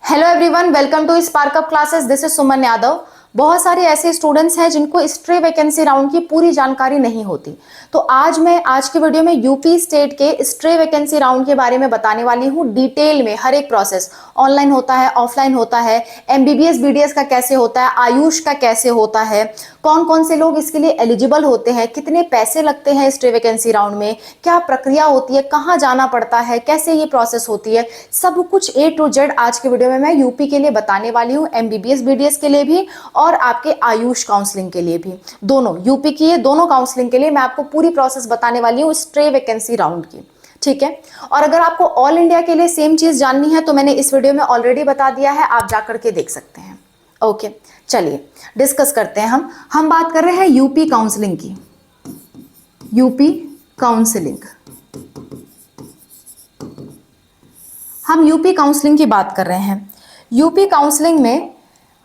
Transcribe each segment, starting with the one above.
Hello everyone, welcome to Spark Up classes. This is Suman Yadav. बहुत सारे ऐसे स्टूडेंट्स हैं जिनको स्ट्रे वैकेंसी राउंड की पूरी जानकारी नहीं होती, तो आज की वीडियो में यूपी स्टेट के स्ट्रे वैकेंसी राउंड के बारे में बताने वाली हूँ। डिटेल में हर एक प्रोसेस, ऑनलाइन होता है, ऑफलाइन होता है, एमबीबीएस बीडीएस का कैसे होता है, आयुष का कैसे होता है, कौन कौन से लोग इसके लिए एलिजिबल होते हैं, कितने पैसे लगते हैं स्ट्रे वैकेंसी राउंड में, क्या प्रक्रिया होती है, कहाँ जाना पड़ता है, कैसे ये प्रोसेस होती है, सब कुछ ए टू जेड आज के वीडियो में मैं यूपी के लिए बताने वाली हूँ, एमबीबीएस बीडीएस के लिए भी और आपके आयुष काउंसलिंग के लिए भी। दोनों यूपी की, दोनों काउंसलिंग के लिए मैं आपको पूरी प्रोसेस बताने वाली हूँ स्ट्रे वैकेंसी राउंड की। ठीक है, और अगर आपको ऑल इंडिया के लिए सेम चीज जाननी है तो मैंने इस वीडियो में ऑलरेडी बता दिया है, आप जाकर के देख सकते हैं। ओके, चलिए डिस्कस करते हैं। हम बात कर रहे हैं यूपी काउंसलिंग की। यूपी काउंसलिंग, हम यूपी काउंसलिंग की बात कर रहे हैं। यूपी काउंसलिंग में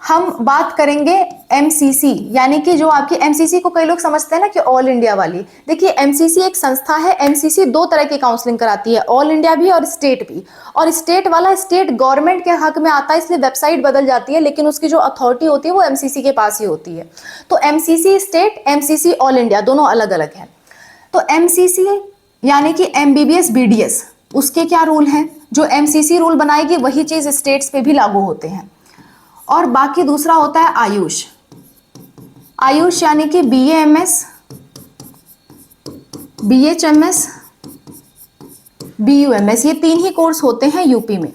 हम बात करेंगे एमसीसी, यानी कि जो आपकी एमसीसी को कई लोग समझते हैं ना कि ऑल इंडिया वाली। देखिए, एमसीसी एक संस्था है। एमसीसी दो तरह की काउंसलिंग कराती है, ऑल इंडिया भी और स्टेट भी। और स्टेट वाला स्टेट गवर्नमेंट के हक में आता है, इसलिए वेबसाइट बदल जाती है, लेकिन उसकी जो अथॉरिटी होती है वो एमसीसी के पास ही होती है। तो MCC state, MCC all India, दोनों अलग अलग है। तो एमसीसी यानी कि एमबीबीएस बीडीएस, उसके क्या रूल हैं? जो एमसीसी रूल बनाएगी वही चीज स्टेट्स पे भी लागू होते हैं। और बाकी दूसरा होता है आयुष। आयुष यानी कि बीएएमएस, बीएचएमएस, बीयूएमएस, ये तीन ही कोर्स होते हैं यूपी में।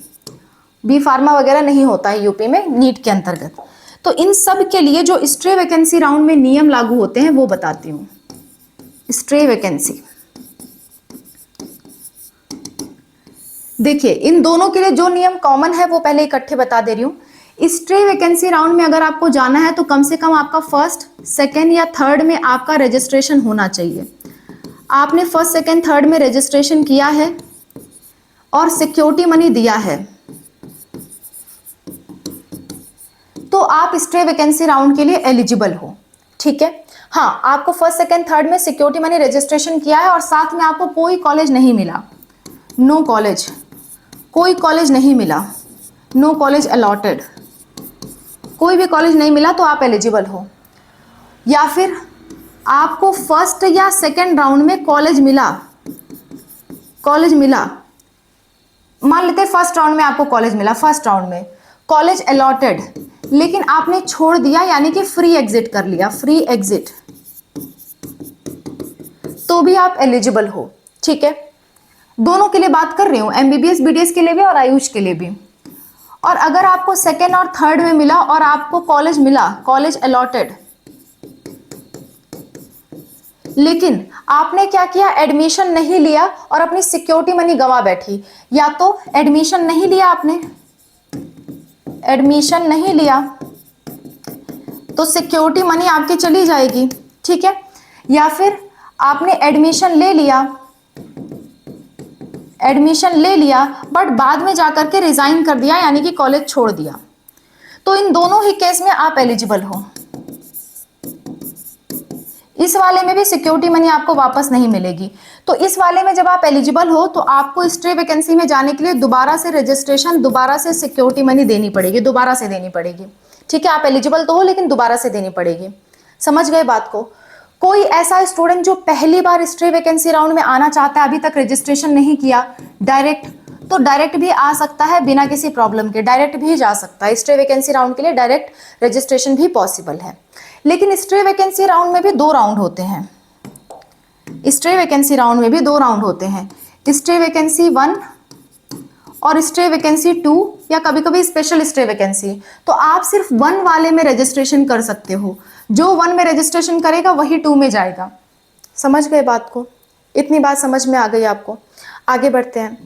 बी फार्मा वगैरह नहीं होता है यूपी में नीट के अंतर्गत। तो इन सब के लिए जो स्ट्रे वैकेंसी राउंड में नियम लागू होते हैं वो बताती हूं। स्ट्रे वैकेंसी, देखिए इन दोनों के लिए जो नियम कॉमन है वो पहले इकट्ठे बता दे रही हूं। स्ट्रे वैकेंसी राउंड में अगर आपको जाना है तो कम से कम आपका फर्स्ट, सेकेंड या थर्ड में आपका रजिस्ट्रेशन होना चाहिए। आपने फर्स्ट, सेकेंड, थर्ड में रजिस्ट्रेशन किया है और सिक्योरिटी मनी दिया है तो आप स्ट्रे वैकेंसी राउंड के लिए एलिजिबल हो। ठीक है, हाँ, आपको फर्स्ट, सेकेंड, थर्ड में सिक्योरिटी मनी रजिस्ट्रेशन किया है और साथ में आपको कोई कॉलेज नहीं मिला, नो कॉलेज, कोई कॉलेज नहीं मिला, नो कॉलेज अलॉटेड, कोई भी कॉलेज नहीं मिला तो आप एलिजिबल हो। या फिर आपको फर्स्ट या सेकेंड राउंड में कॉलेज मिला, मान लेते हैं फर्स्ट राउंड में आपको कॉलेज मिला, फर्स्ट राउंड में कॉलेज अलॉटेड, लेकिन आपने छोड़ दिया यानी कि फ्री एग्जिट कर लिया, फ्री एग्जिट, तो भी आप एलिजिबल हो। ठीक है, दोनों के लिए बात कर रही हूं, एमबीबीएस बीडीएस के लिए भी और आयुष के लिए भी। और अगर आपको सेकेंड और थर्ड में मिला और आपको कॉलेज मिला, कॉलेज अलॉटेड, लेकिन आपने क्या किया, एडमिशन नहीं लिया और अपनी सिक्योरिटी मनी गंवा बैठी। या तो एडमिशन नहीं लिया, आपने एडमिशन नहीं लिया तो सिक्योरिटी मनी आपकी चली जाएगी। ठीक है, या फिर आपने एडमिशन ले लिया बट बाद में जाकर के रिजाइन कर दिया, यानी कि कॉलेज छोड़ दिया, तो इन दोनों ही केस में आप एलिजिबल हो। इस वाले में भी सिक्योरिटी मनी आपको वापस नहीं मिलेगी। तो इस वाले में जब आप एलिजिबल हो तो आपको स्ट्रे वैकेंसी में जाने के लिए दोबारा से रजिस्ट्रेशन, दोबारा से सिक्योरिटी मनी देनी पड़ेगी, दोबारा से देनी पड़ेगी। ठीक है, आप एलिजिबल तो हो लेकिन दोबारा से देनी पड़ेगी। समझ गए बात को? कोई ऐसा स्टूडेंट जो पहली बार स्ट्रे वैकेंसी राउंड में आना चाहता है, अभी तक रजिस्ट्रेशन नहीं किया, तो डायरेक्ट भी आ सकता है, बिना किसी प्रॉब्लम के डायरेक्ट भी जा सकता है। स्ट्रे वैकेंसी राउंड के लिए डायरेक्ट रजिस्ट्रेशन भी पॉसिबल है। लेकिन स्ट्रे वैकेंसी राउंड में भी दो राउंड होते हैं। स्ट्रे वैकेंसी राउंड में भी दो राउंड होते हैं, स्ट्रे वैकेंसी 1 और स्ट्रे वैकेंसी 2, या कभी कभी स्पेशल स्ट्रे वैकेंसी। तो आप सिर्फ 1 वाले में रजिस्ट्रेशन कर सकते हो, जो 1 में रजिस्ट्रेशन करेगा वही 2 में जाएगा। समझ गए बात को? इतनी बात समझ में आ गई आपको? आगे बढ़ते हैं।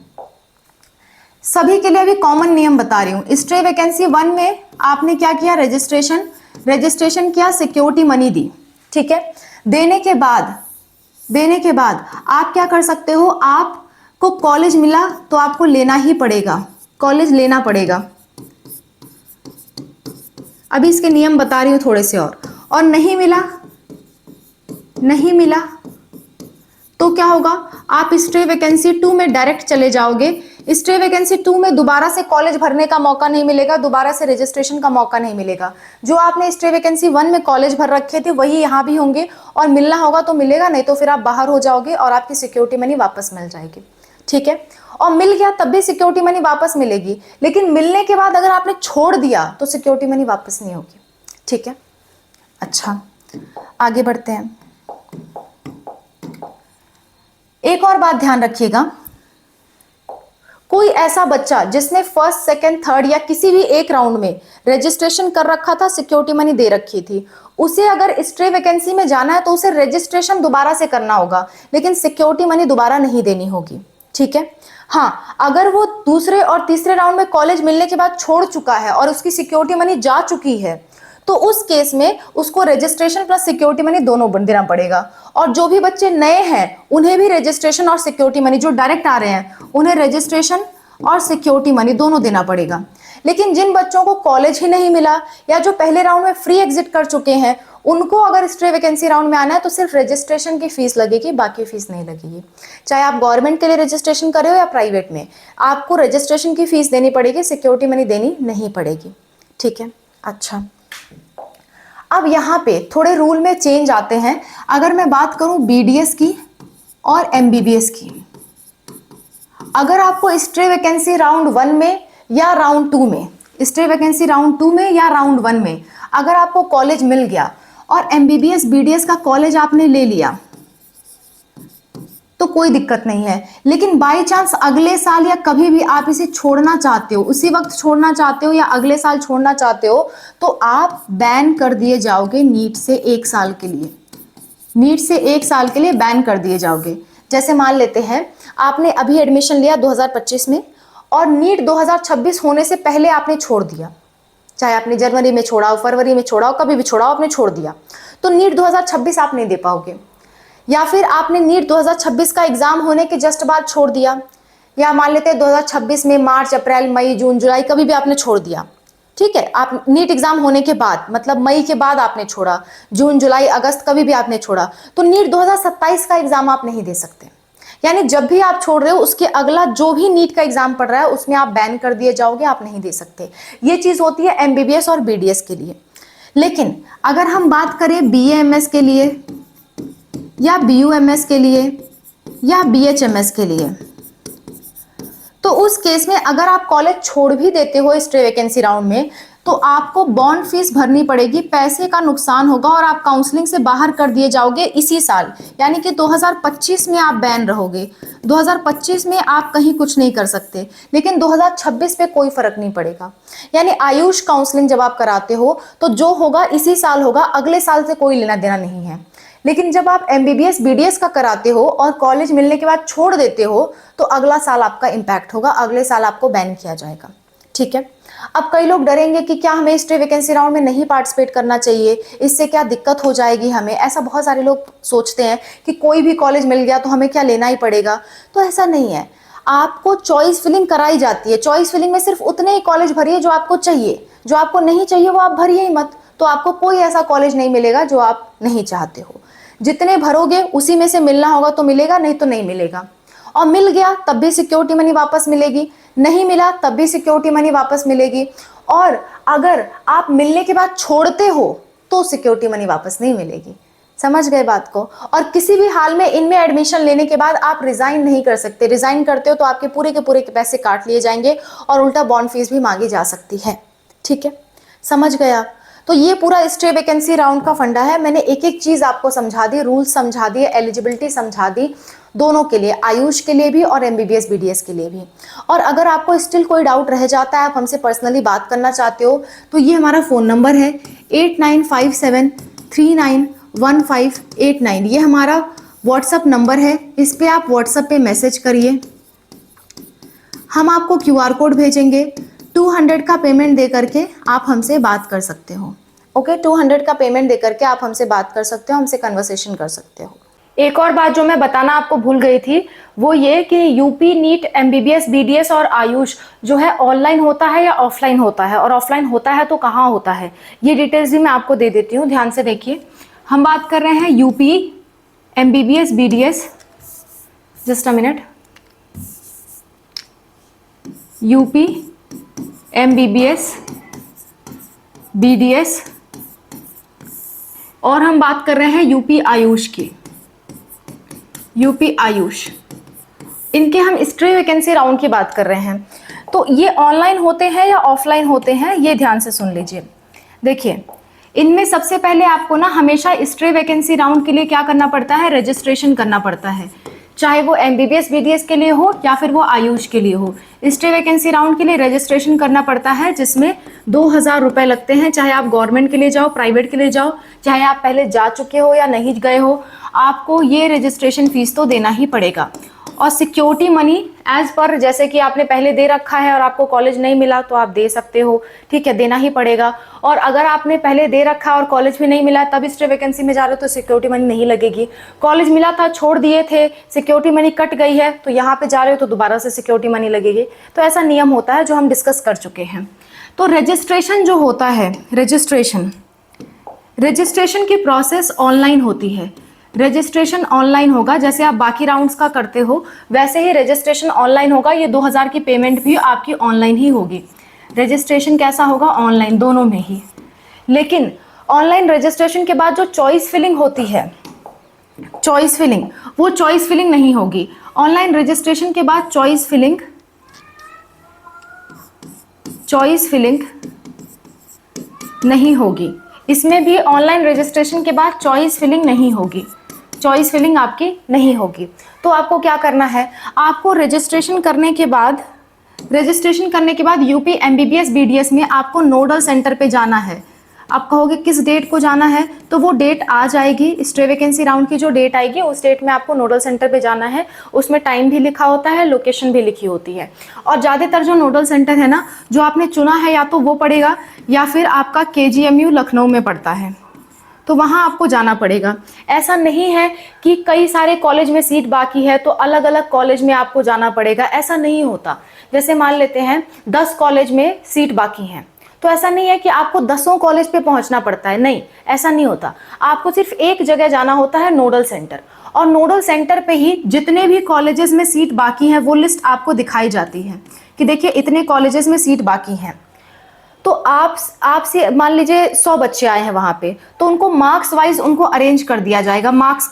सभी के लिए अभी कॉमन नियम बता रही हूं। स्ट्रे वैकेंसी 1 में आपने क्या किया, रजिस्ट्रेशन किया, सिक्योरिटी मनी दी। ठीक है, देने के बाद आप क्या कर सकते हो, आपको कॉलेज मिला तो आपको लेना ही पड़ेगा, कॉलेज लेना पड़ेगा। अभी इसके नियम बता रही हूं थोड़े से और नहीं मिला तो क्या होगा, आप स्ट्रे वैकेंसी 2 में डायरेक्ट चले जाओगे, स्टे वैकेंसी 2 में दोबारा से कॉलेज भरने का मौका नहीं मिलेगा, दोबारा से रजिस्ट्रेशन का मौका नहीं मिलेगा। जो आपने स्टे वैकेंसी 1 में कॉलेज भर रखे थे वही यहाँ भी होंगे, और मिलना होगा तो मिलेगा, नहीं तो फिर आप बाहर हो जाओगे और आपकी सिक्योरिटी मनी वापस मिल जाएगी। ठीक है, और मिल गया तब भी सिक्योरिटी मनी वापस मिलेगी, लेकिन मिलने के बाद अगर आपने छोड़ दिया तो सिक्योरिटी मनी वापस नहीं होगी। ठीक है, अच्छा आगे बढ़ते हैं। एक और बात ध्यान रखिएगा, कोई ऐसा बच्चा जिसने फर्स्ट, सेकंड, थर्ड या किसी भी एक राउंड में रजिस्ट्रेशन कर रखा था, सिक्योरिटी मनी दे रखी थी, उसे अगर स्टे वैकेंसी में जाना है तो उसे रजिस्ट्रेशन दोबारा से करना होगा, लेकिन सिक्योरिटी मनी दोबारा नहीं देनी होगी। ठीक है, हाँ, अगर वो दूसरे और तीसरे राउंड में कॉलेज मिलने के बाद छोड़ चुका है और उसकी सिक्योरिटी मनी जा चुकी है, तो उस केस में उसको रजिस्ट्रेशन प्लस सिक्योरिटी मनी दोनों देना पड़ेगा। और जो भी बच्चे नए हैं उन्हें भी रजिस्ट्रेशन और सिक्योरिटी मनी, जो डायरेक्ट आ रहे हैं उन्हें रजिस्ट्रेशन और सिक्योरिटी मनी दोनों देना पड़ेगा। लेकिन जिन बच्चों को कॉलेज ही नहीं मिला या जो पहले राउंड में फ्री एग्जिट कर चुके हैं, उनको अगर स्टे वैकेंसी राउंड में आना है तो सिर्फ रजिस्ट्रेशन की फीस लगेगी, बाकी फीस नहीं लगेगी। चाहे आप गवर्नमेंट के लिए रजिस्ट्रेशन कर रहे हो या प्राइवेट में, आपको रजिस्ट्रेशन की फीस देनी पड़ेगी, सिक्योरिटी मनी देनी नहीं पड़ेगी। ठीक है, अच्छा अब यहाँ पे थोड़े रूल में चेंज आते हैं। अगर मैं बात करूं बीडीएस की और एमबीबीएस की, अगर आपको स्टे वैकेंसी राउंड 1 में या राउंड 2 में, स्टे वैकेंसी राउंड 2 में या राउंड 1 में अगर आपको कॉलेज मिल गया और एमबीबीएस बीडीएस का कॉलेज आपने ले लिया तो कोई दिक्कत नहीं है। लेकिन बाय चांस अगले साल या कभी भी आप इसे छोड़ना चाहते हो, उसी वक्त छोड़ना चाहते हो या अगले साल छोड़ना चाहते हो, तो आप बैन कर दिए जाओगे नीट से 1 साल के लिए। नीट से 1 साल के लिए बैन कर दिए जाओगे। जैसे मान लेते हैं आपने अभी एडमिशन लिया 2025 में और नीट 2026 होने से पहले आपने छोड़ दिया, चाहे आपने जनवरी में छोड़ा हो, फरवरी में छोड़ा हो, कभी भी छोड़ा हो, आपने छोड़ दिया, तो नीट 2026 आप नहीं दे पाओगे। या फिर आपने नीट 2026 का एग्जाम होने के जस्ट बाद छोड़ दिया, या मान लेते हैं 2026 में मार्च, अप्रैल, मई, जून, जुलाई कभी भी आपने छोड़ दिया। ठीक है, आप नीट एग्जाम होने के बाद मतलब मई के बाद आपने छोड़ा, जून, जुलाई, अगस्त कभी भी आपने छोड़ा, तो नीट 2027 का एग्जाम आप नहीं दे सकते। यानी जब भी आप छोड़ रहे हो उसके अगला जो भी नीट का एग्जाम पड़ रहा है उसमें आप बैन कर दिए जाओगे, आप नहीं दे सकते। ये चीज होती है एमबीबीएस और बीडीएस के लिए। लेकिन अगर हम बात करें बीएएमएस के लिए या बीयूएमएस के लिए या बीएचएमएस के लिए, तो उस केस में अगर आप कॉलेज छोड़ भी देते हो स्टे वैकेंसी राउंड में तो आपको बॉन्ड फीस भरनी पड़ेगी, पैसे का नुकसान होगा और आप काउंसलिंग से बाहर कर दिए जाओगे इसी साल। यानी कि 2025 में आप बैन रहोगे, 2025 में आप कहीं कुछ नहीं कर सकते, लेकिन 2026 पे कोई फर्क नहीं पड़ेगा। यानी आयुष काउंसलिंग जब आप कराते हो तो जो होगा इसी साल होगा, अगले साल से कोई लेना देना नहीं है। लेकिन जब आप एमबीबीएस बीडीएस का कराते हो और कॉलेज मिलने के बाद छोड़ देते हो तो अगला साल आपका इम्पैक्ट होगा, अगले साल आपको बैन किया जाएगा। ठीक है, अब कई लोग डरेंगे कि क्या हमें स्टे वैकेंसी राउंड में नहीं पार्टिसिपेट करना चाहिए, इससे क्या दिक्कत हो जाएगी हमें, ऐसा बहुत सारे लोग सोचते हैं कि कोई भी कॉलेज मिल गया तो हमें क्या लेना ही पड़ेगा। तो ऐसा नहीं है, आपको चॉइस फिलिंग कराई जाती है। चॉइस फिलिंग में सिर्फ उतने ही कॉलेज भरिए जो आपको चाहिए, जो आपको नहीं चाहिए वो आप भरिए ही मत, तो आपको कोई ऐसा कॉलेज नहीं मिलेगा जो आप नहीं चाहते हो। जितने भरोगे उसी में से मिलना होगा तो मिलेगा, नहीं तो नहीं मिलेगा। और मिल गया तब भी सिक्योरिटी मनी वापस मिलेगी, नहीं मिला तब भी सिक्योरिटी मनी वापस मिलेगी। और अगर आप मिलने के बाद छोड़ते हो तो सिक्योरिटी मनी वापस नहीं मिलेगी। समझ गए बात को। और किसी भी हाल में इनमें एडमिशन लेने के बाद आप रिजाइन नहीं कर सकते। रिजाइन करते हो तो आपके पूरे के पूरे पैसे काट लिए जाएंगे और उल्टा बॉन्ड फीस भी मांगी जा सकती है। ठीक है, समझ गए आप। तो ये पूरा स्टे वैकेंसी राउंड का फंडा है। मैंने एक एक चीज आपको समझा दी, रूल्स समझा दिए, एलिजिबिलिटी समझा दी, दोनों के लिए, आयुष के लिए भी और एमबीबीएस बीडीएस के लिए भी। और अगर आपको स्टिल कोई डाउट रह जाता है, आप हमसे पर्सनली बात करना चाहते हो, तो ये हमारा फ़ोन नंबर है 8957391589। ये हमारा व्हाट्सअप नंबर है, इस पर आप व्हाट्सएप पे मैसेज करिए, हम आपको QR कोड भेजेंगे। 200 का पेमेंट दे करके आप हमसे बात कर सकते हो। ओके, 200 का पेमेंट दे करके आप हमसे बात कर सकते हो, हमसे कन्वर्सेशन कर सकते हो। एक और बात जो मैं बताना आपको भूल गई थी वो ये कि यूपी नीट, एमबीबीएस, बीडीएस और आयुष जो है ऑनलाइन होता है या ऑफलाइन होता है, और ऑफलाइन होता है तो कहाँ होता है, ये डिटेल्स भी मैं आपको दे देती हूँ। ध्यान से देखिए, हम बात कर रहे हैं UP, MBBS, BDS, just a minute, UP MBBS BDS, और हम बात कर रहे हैं यूपी आयुष की, यूपी आयुष, इनके हम स्ट्रे वैकेंसी राउंड की बात कर रहे हैं। तो ये ऑनलाइन होते हैं या ऑफलाइन होते हैं, ये ध्यान से सुन लीजिए। देखिए, इनमें सबसे पहले आपको ना हमेशा स्ट्रे वैकेंसी राउंड के लिए क्या करना पड़ता है, रजिस्ट्रेशन करना पड़ता है, चाहे वो MBBS BDS के लिए हो या फिर वो आयुष के लिए हो। स्टे वैकेंसी राउंड के लिए रजिस्ट्रेशन करना पड़ता है, जिसमें 2000 रुपये लगते हैं। चाहे आप गवर्नमेंट के लिए जाओ, प्राइवेट के लिए जाओ, चाहे आप पहले जा चुके हो या नहीं गए हो, आपको ये रजिस्ट्रेशन फीस तो देना ही पड़ेगा। और सिक्योरिटी मनी एज पर, जैसे कि आपने पहले दे रखा है और आपको कॉलेज नहीं मिला तो आप दे सकते हो, ठीक है, देना ही पड़ेगा। और अगर आपने पहले दे रखा और कॉलेज भी नहीं मिला तब स्टे वैकेंसी में जा रहे हो तो सिक्योरिटी मनी नहीं लगेगी। कॉलेज मिला था, छोड़ दिए थे, सिक्योरिटी मनी कट गई है, तो यहाँ पे जा रहे हो तो दोबारा से सिक्योरिटी मनी लगेगी। तो ऐसा नियम होता है जो हम डिस्कस कर चुके हैं। तो रजिस्ट्रेशन जो होता है, रजिस्ट्रेशन की प्रोसेस ऑनलाइन होती है। रजिस्ट्रेशन ऑनलाइन होगा, जैसे आप बाकी राउंड्स का करते हो वैसे ही रजिस्ट्रेशन ऑनलाइन होगा। ये 2000 की पेमेंट भी आपकी ऑनलाइन ही होगी। रजिस्ट्रेशन कैसा होगा, ऑनलाइन, दोनों में ही। लेकिन ऑनलाइन रजिस्ट्रेशन के बाद जो चॉइस फिलिंग होती है, चॉइस फिलिंग, वो चॉइस फिलिंग नहीं होगी। ऑनलाइन रजिस्ट्रेशन के बाद चॉइस फिलिंग नहीं होगी। इसमें भी ऑनलाइन रजिस्ट्रेशन के बाद चॉइस फिलिंग नहीं होगी, चॉइस फिलिंग आपकी नहीं होगी। तो आपको क्या करना है, आपको रजिस्ट्रेशन करने के बाद यूपी MBBS BDS में आपको नोडल सेंटर पे जाना है। आप कहोगे किस डेट को जाना है, तो वो डेट आ जाएगी, स्टे वैकेंसी राउंड की जो डेट आएगी उस डेट में आपको नोडल सेंटर पे जाना है। उसमें टाइम भी लिखा होता है, लोकेशन भी लिखी होती है। और ज़्यादातर जो नोडल सेंटर है ना, जो आपने चुना है, या तो वो पड़ेगा या फिर आपका KGMU लखनऊ में पड़ता है, तो वहाँ आपको जाना पड़ेगा। ऐसा नहीं है कि कई सारे कॉलेज में सीट बाकी है तो अलग अलग कॉलेज में आपको जाना पड़ेगा, ऐसा नहीं होता। जैसे मान लेते हैं 10 कॉलेज में सीट बाकी हैं, तो ऐसा नहीं है कि आपको 10 कॉलेज पे पहुंचना पड़ता है, नहीं, ऐसा नहीं होता। आपको सिर्फ एक जगह जाना होता है, नोडल सेंटर, और नोडल सेंटर पे ही जितने भी कॉलेजेस में सीट बाकी हैं वो लिस्ट आपको दिखाई जाती है कि देखिए इतने कॉलेजेस में सीट बाकी हैं। तो आपसे मान लीजिए 100 बच्चे आए हैं वहाँ पे, तो उनको मार्क्स वाइज उनको अरेंज कर दिया जाएगा, मार्क्स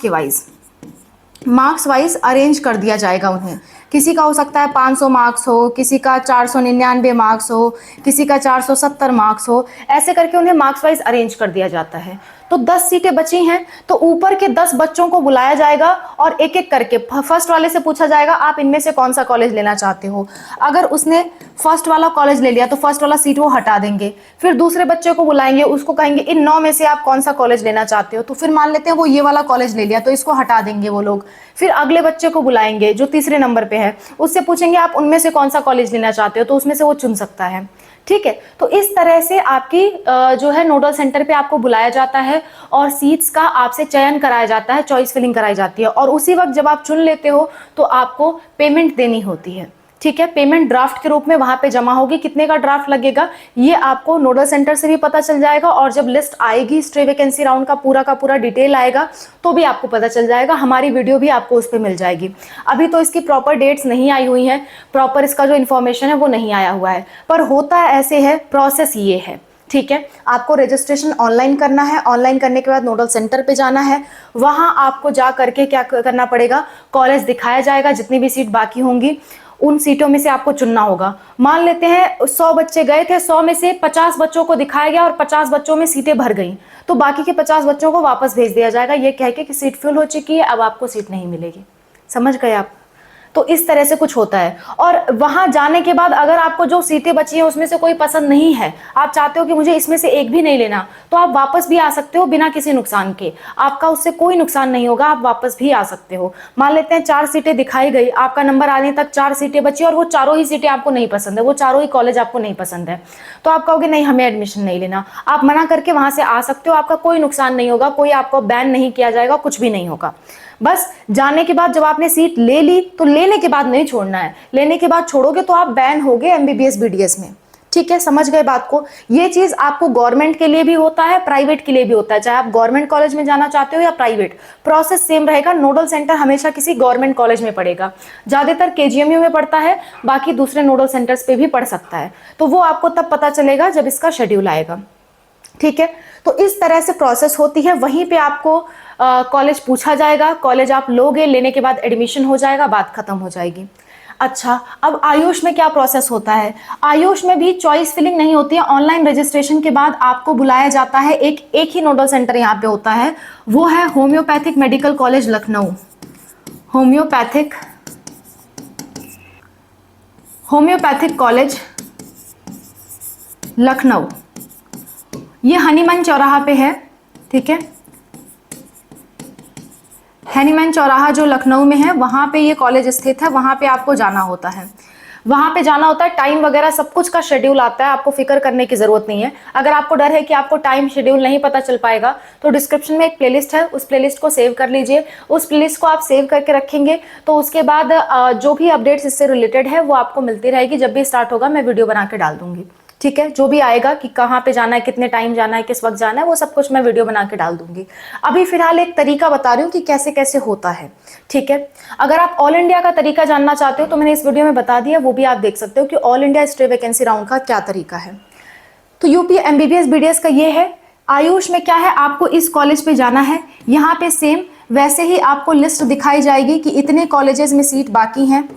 वाइज अरेंज कर दिया जाएगा उन्हें। किसी का हो सकता है 500 मार्क्स हो, किसी का 499 मार्क्स हो, किसी का 470 मार्क्स हो, ऐसे करके उन्हें मार्क्स वाइज अरेंज कर दिया जाता है। तो 10 सीटें बची हैं, तो ऊपर के 10 बच्चों को बुलाया जाएगा और एक एक करके फर्स्ट वाले से पूछा जाएगा आप इनमें से कौन सा कॉलेज लेना चाहते हो। अगर उसने फर्स्ट वाला कॉलेज ले लिया तो फर्स्ट वाला सीट वो हटा देंगे। फिर दूसरे बच्चे को बुलाएंगे, उसको कहेंगे इन 9 में से आप कौन सा कॉलेज लेना चाहते हो, तो फिर मान लेते हैं वो ये वाला कॉलेज ले लिया तो इसको हटा देंगे वो लोग। फिर अगले बच्चे को बुलाएंगे जो तीसरे नंबर पे है, उससे पूछेंगे आप उनमें से कौन सा कॉलेज लेना चाहते हो, तो उसमें से वो चुन सकता है, ठीक है। तो इस तरह से आपकी जो है नोडल सेंटर पे आपको बुलाया जाता है और सीट्स का आपसे चयन कराया जाता है, चॉइस फिलिंग कराई जाती है। और उसी वक्त जब आप चुन लेते हो तो आपको पेमेंट देनी होती है, ठीक है। पेमेंट ड्राफ्ट के रूप में वहां पे जमा होगी। कितने का ड्राफ्ट लगेगा ये आपको नोडल सेंटर से भी पता चल जाएगा, और जब लिस्ट आएगी स्टे वैकेंसी राउंड का पूरा डिटेल आएगा तो भी आपको पता चल जाएगा। हमारी वीडियो भी आपको उस पर मिल जाएगी। अभी तो इसकी प्रॉपर डेट्स नहीं आई हुई हैं, प्रॉपर इसका जो इन्फॉर्मेशन है वो नहीं आया हुआ है, पर होता ऐसे है, प्रोसेस ये है, ठीक है। आपको रजिस्ट्रेशन ऑनलाइन करना है, ऑनलाइन करने के बाद नोडल सेंटर पे जाना है, वहां आपको जा करके क्या करना पड़ेगा, कॉलेज दिखाया जाएगा, जितनी भी सीट बाकी होंगी उन सीटों में से आपको चुनना होगा। मान लेते हैं 100 बच्चे गए थे, 100 में से 50 बच्चों को दिखाया गया और 50 बच्चों में सीटें भर गई, तो बाकी के 50 बच्चों को वापस भेज दिया जाएगा ये कह के कि सीट फिल हो चुकी है, अब आपको सीट नहीं मिलेगी। समझ गए आप? तो इस तरह से कुछ होता है। और वहां जाने के बाद अगर आपको जो सीटें बची हैं उसमें से कोई पसंद नहीं है, आप चाहते हो कि मुझे इसमें से एक भी नहीं लेना, तो आप वापस भी आ सकते हो बिना किसी नुकसान के। आपका उससे कोई नुकसान नहीं होगा, आप वापस भी आ सकते हो। मान लेते हैं 4 सीटें दिखाई गई, आपका नंबर आने तक 4 सीटें बची और वो चारों ही सीटें आपको नहीं पसंद है, वो चारों ही कॉलेज आपको नहीं पसंद है, तो आप कहोगे नहीं हमें एडमिशन नहीं लेना, आप मना करके वहां से आ सकते हो। आपका कोई नुकसान नहीं होगा, कोई आपको बैन नहीं किया जाएगा, कुछ भी नहीं होगा। बस जाने के बाद जब आपने सीट ले ली तो लेने के बाद नहीं छोड़ना है, लेने के बाद छोड़ोगे तो आप बैन होगे MBBS BDS में, ठीक है, समझ गए बात को। ये चीज आपको गवर्नमेंट के लिए भी होता है, प्राइवेट के लिए भी होता है, चाहे आप गवर्नमेंट कॉलेज में जाना चाहते हो या प्राइवेट, प्रोसेस सेम रहेगा। नोडल सेंटर हमेशा किसी गवर्नमेंट कॉलेज में पड़ेगा, ज्यादातर केजीएमयू में पड़ता है, बाकी दूसरे नोडल सेंटर्स पे भी पड़ सकता है। तो वो आपको तब पता चलेगा जब इसका शेड्यूल आएगा। ठीक है, तो इस तरह से प्रोसेस होती है। वहीं पे आपको कॉलेज पूछा जाएगा, कॉलेज आप लोगे, लेने के बाद एडमिशन हो जाएगा, बात खत्म हो जाएगी। अच्छा, अब आयुष में क्या प्रोसेस होता है? आयुष में भी चॉइस फिलिंग नहीं होती है। ऑनलाइन रजिस्ट्रेशन के बाद आपको बुलाया जाता है, एक ही नोडल सेंटर यहाँ पे होता है, वो है homeopathic medical college Lucknow. Homeopathic college Lucknow, ये हनीमैन चौराहा पे है। ठीक है, हनीमैन चौराहा जो लखनऊ में है, वहां पे ये कॉलेज स्थित है, वहां पे आपको जाना होता है। वहां पे जाना होता है, टाइम वगैरह सब कुछ का शेड्यूल आता है, आपको फिक्र करने की जरूरत नहीं है। अगर आपको डर है कि आपको टाइम शेड्यूल नहीं पता चल पाएगा, तो डिस्क्रिप्शन में एक प्लेलिस्ट है, उस प्लेलिस्ट को सेव कर लीजिए। उस प्लेलिस्ट को आप सेव करके रखेंगे तो उसके बाद जो भी अपडेट्स इससे रिलेटेड है वो आपको मिलती रहेगी। जब भी स्टार्ट होगा मैं वीडियो बना के डाल दूंगी। ठीक है, जो भी आएगा कि कहाँ पे जाना है, कितने टाइम जाना है, किस वक्त जाना है, वो सब कुछ मैं वीडियो बना के डाल दूंगी। अभी फिलहाल एक तरीका बता रही हूँ कि कैसे कैसे होता है। ठीक है, अगर आप ऑल इंडिया का तरीका जानना चाहते हो तो मैंने इस वीडियो में बता दिया, वो भी आप देख सकते हो कि all India stray vacancy round का क्या तरीका है। तो यूपी एमबीबीएस बीडीएस का ये है। आयुष में क्या है, आपको इस कॉलेज पे जाना है, यहाँ पे सेम वैसे ही आपको लिस्ट दिखाई जाएगी कि इतने कॉलेजेस में सीट बाकी हैं,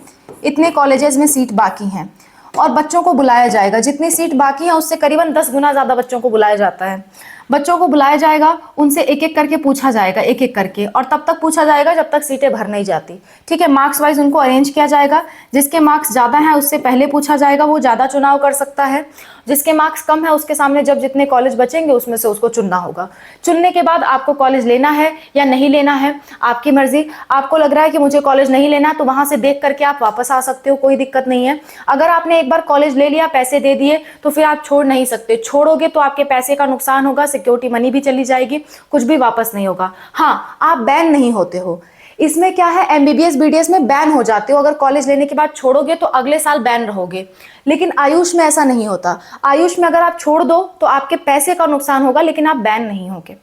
इतने कॉलेजेस में सीट बाकी हैं, और बच्चों को बुलाया जाएगा। जितनी सीट बाकी है उससे करीबन 10 गुना ज्यादा बच्चों को बुलाया जाता है। बच्चों को बुलाया जाएगा, उनसे एक एक करके पूछा जाएगा, एक एक करके, और तब तक पूछा जाएगा जब तक सीटें भर नहीं जाती। ठीक है, मार्क्स वाइज उनको अरेंज किया जाएगा। जिसके मार्क्स ज्यादा हैं उससे पहले पूछा जाएगा, वो ज्यादा चुनाव कर सकता है। जिसके मार्क्स कम है उसके सामने जब जितने कॉलेज बचेंगे उसमें से उसको चुनना होगा। चुनने के बाद आपको कॉलेज लेना है या नहीं लेना है, आपकी मर्जी। आपको लग रहा है कि मुझे कॉलेज नहीं लेना, तो वहां से देख करके आप वापस आ सकते हो, कोई दिक्कत नहीं है। अगर आपने एक बार कॉलेज ले लिया, पैसे दे दिए, तो फिर आप छोड़ नहीं सकते। छोड़ोगे तो आपके पैसे का नुकसान होगा, सिक्योरिटी मनी भी चली जाएगी, कुछ भी वापस नहीं होगा। हाँ, आप बैन नहीं होते हो। इसमें क्या है, एमबीबीएस बीडीएस में बैन हो जाते हो। अगर कॉलेज लेने के बाद छोड़ोगे तो अगले साल बैन रहोगे, लेकिन आयुष में ऐसा नहीं होता। आयुष में अगर आप छोड़ दो तो आपके पैसे का नुकसान होगा, लेकिन आप बैन नहीं होगे।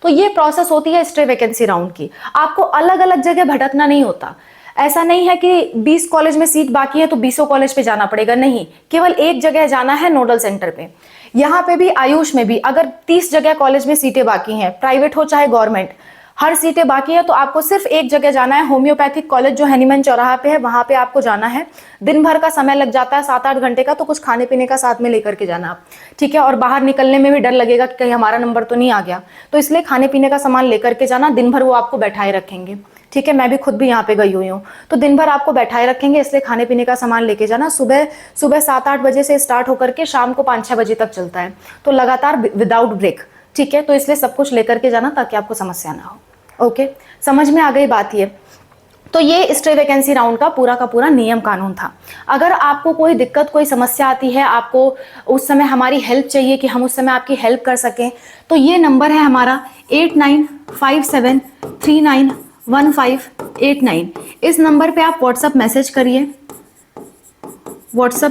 तो ये प्रोसेस होती है स्ट्रे वैकेंसी राउंड की। आपको अलग अलग जगह भटकना नहीं होता। ऐसा नहीं है कि 20 कॉलेज में सीट बाकी है तो 20 कॉलेज पे जाना पड़ेगा, नहीं, केवल एक जगह जाना है, नोडल सेंटर पे। यहाँ पे भी, आयुष में भी, अगर 30 जगह कॉलेज में सीटें बाकी हैं, प्राइवेट हो चाहे गवर्नमेंट, हर सीटें बाकी है, तो आपको सिर्फ एक जगह जाना है, होम्योपैथिक कॉलेज जो हनीमैन चौराहा पे है, वहां पे आपको जाना है। दिन भर का समय लग जाता है, 7-8 घंटे का, तो कुछ खाने पीने का साथ में लेकर के जाना आप। ठीक है, और बाहर निकलने में भी डर लगेगा कि कहीं हमारा नंबर तो नहीं आ गया, तो इसलिए खाने पीने का सामान लेकर के जाना। दिन भर वो आपको बैठाए रखेंगे। ठीक है, मैं भी खुद भी यहाँ पे गई हुई हूँ, तो दिन भर आपको बैठाए रखेंगे, इसलिए खाने पीने का सामान लेके जाना। सुबह 7-8 बजे से स्टार्ट होकर के शाम को 5-6 बजे तक चलता है, तो लगातार विदाउट ब्रेक। ठीक है, तो इसलिए सब कुछ लेकर के जाना ताकि आपको समस्या ना हो। ओके, समझ में आ गई बात ये? तो ये स्ट्रे वैकेंसी राउंड का पूरा नियम कानून था। अगर आपको कोई दिक्कत, कोई समस्या आती है, आपको उस समय हमारी हेल्प चाहिए कि हम उस समय आपकी हेल्प कर सकें, तो ये नंबर है हमारा 8957391589। इस नंबर पे आप व्हाट्सएप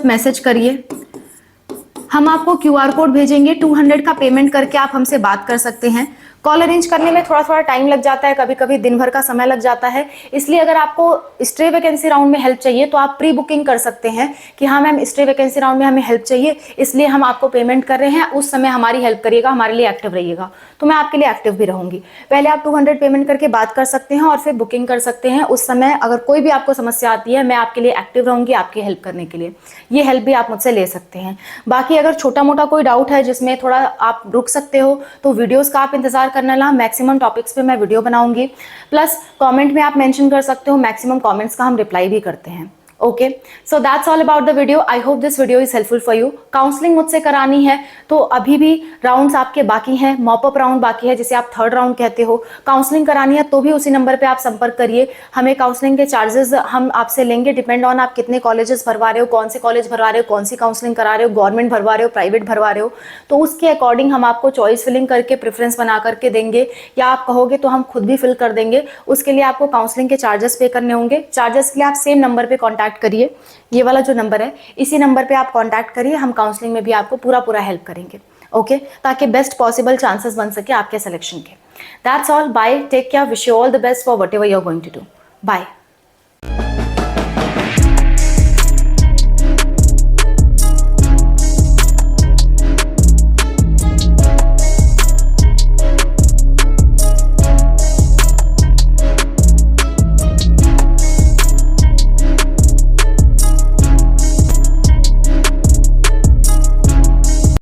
मैसेज करिए। हम आपको QR कोड भेजेंगे, 200 का पेमेंट करके आप हमसे बात कर सकते हैं। कॉल अरेंज करने में थोड़ा टाइम लग जाता है, कभी कभी दिन भर का समय लग जाता है, इसलिए अगर आपको स्ट्रे वैकेंसी राउंड में हेल्प चाहिए तो आप प्री बुकिंग कर सकते हैं कि हाँ मैम, स्ट्रे वैकेंसी राउंड में हमें हेल्प चाहिए, इसलिए हम आपको पेमेंट कर रहे हैं, उस समय हमारी हेल्प करिएगा, हमारे लिए एक्टिव रहिएगा। तो मैं आपके लिए एक्टिव भी रहूंगी। पहले आप 200 पेमेंट करके बात कर सकते हैं और फिर बुकिंग कर सकते हैं। उस समय अगर कोई भी आपको समस्या आती है, मैं आपके लिए एक्टिव रहूंगी आपकी हेल्प करने के लिए। ये हेल्प भी आप मुझसे ले सकते हैं। बाकी अगर छोटा मोटा कोई डाउट है जिसमें थोड़ा आप रुक सकते हो, तो वीडियोस का आप इंतजार करना ला, मैक्सिमम टॉपिक्स पे मैं वीडियो बनाऊंगी। प्लस कमेंट में आप मेंशन कर सकते हो, मैक्सिमम कमेंट्स का हम रिप्लाई भी करते हैं। Okay, so that's all about the video. I hope this video is helpful for you. Counselling मुझसे करानी है तो अभी भी राउंड्स आपके बाकी हैं, मॉपअप राउंड बाकी है जिसे आप 3rd राउंड कहते हो। काउंसलिंग करानी है तो भी उसी नंबर पे आप संपर्क करिए। हमें काउंसलिंग के चार्जेस हम आपसे लेंगे, डिपेंड ऑन आप कितने कॉलेजेस भरवा रहे हो, कौन से कॉलेज भरवा रहे हो, कौन सी काउंसलिंग करा रहे हो, गवर्नमेंट भरवा रहे हो, प्राइवेट भरवा रहे हो, तो उसके अकॉर्डिंग हम आपको चॉइस फिलिंग करके प्रेफरेंस बना करके देंगे, या आप कहोगे तो हम खुद भी फिल कर देंगे। उसके लिए आपको काउंसलिंग के चार्जेस पे करने होंगे। चार्जेस के लिए आप सेम नंबर पे कॉन्टैक्ट कांटेक्ट करिए। ये वाला जो नंबर है, इसी नंबर पे आप कांटेक्ट करिए, हम काउंसलिंग में भी आपको पूरा हेल्प करेंगे। ओके, ताकि बेस्ट पॉसिबल चांसेस बन सके आपके सिलेक्शन के। That's all, bye, take care, wish you all the best for whatever you are going to do. Bye.